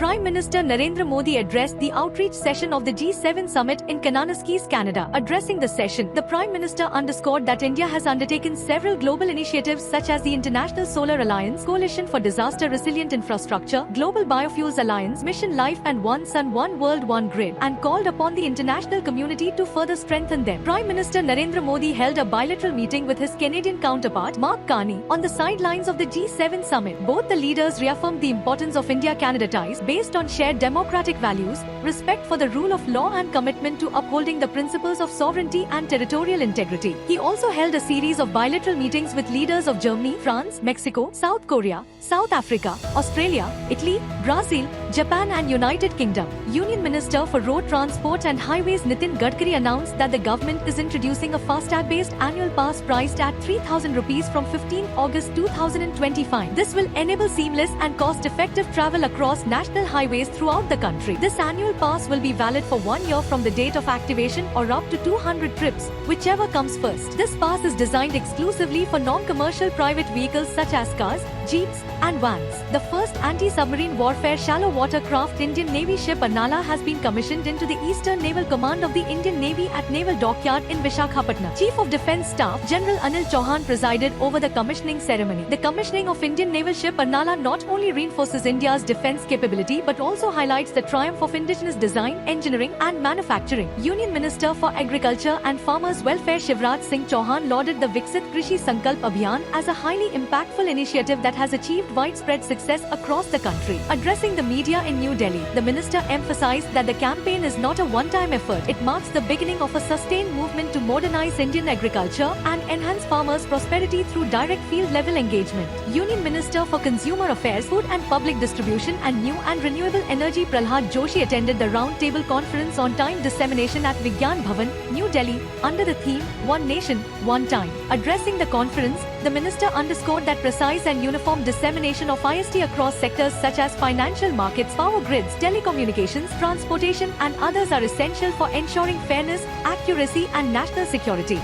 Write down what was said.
Prime Minister Narendra Modi addressed the outreach session of the G7 summit in Kananaskis, Canada. Addressing the session, the Prime Minister underscored that India has undertaken several global initiatives such as the International Solar Alliance, Coalition for Disaster Resilient Infrastructure, Global Biofuels Alliance, Mission Life and One Sun, One World, One Grid, and called upon the international community to further strengthen them. Prime Minister Narendra Modi held a bilateral meeting with his Canadian counterpart, Mark Carney, on the sidelines of the G7 summit. Both the leaders reaffirmed the importance of India-Canada ties based on shared democratic values, respect for the rule of law and commitment to upholding the principles of sovereignty and territorial integrity. He also held a series of bilateral meetings with leaders of Germany, France, Mexico, South Korea, South Africa, Australia, Italy, Brazil, Japan and United Kingdom. Union Minister for Road Transport and Highways Nitin Gadkari announced that the government is introducing a FASTag-based annual pass priced at 3,000 rupees from 15 August 2025. This will enable seamless and cost-effective travel across national highways throughout the country. This annual pass will be valid for 1 year from the date of activation or up to 200 trips, whichever comes first. This pass is designed exclusively for non-commercial private vehicles such as cars, jeeps, and vans. The first anti-submarine warfare shallow watercraft Indian Navy ship Arnala has been commissioned into the Eastern Naval Command of the Indian Navy at Naval Dockyard in Visakhapatnam. Chief of Defence Staff General Anil Chauhan presided over the commissioning ceremony. The commissioning of Indian naval ship Arnala not only reinforces India's defence capability but also highlights the triumph of indigenous design, engineering and manufacturing. Union Minister for Agriculture and Farmers Welfare Shivraj Singh Chauhan lauded the Viksit Krishi Sankalp Abhiyan as a highly impactful initiative that has achieved widespread success across the country. Addressing the media in New Delhi, the minister emphasized that the campaign is not a one-time effort. It marks the beginning of a sustained movement to modernize Indian agriculture and enhance farmers' prosperity through direct field-level engagement. Union Minister for Consumer Affairs, Food and Public Distribution and New and Renewable Energy Prahlad Joshi attended the roundtable conference on time dissemination at Vigyan Bhavan, New Delhi, under the theme, One Nation, One Time. Addressing the conference, the minister underscored that precise and uniform dissemination of IST across sectors such as financial markets, power grids, telecommunications, transportation and others are essential for ensuring fairness, accuracy and national security.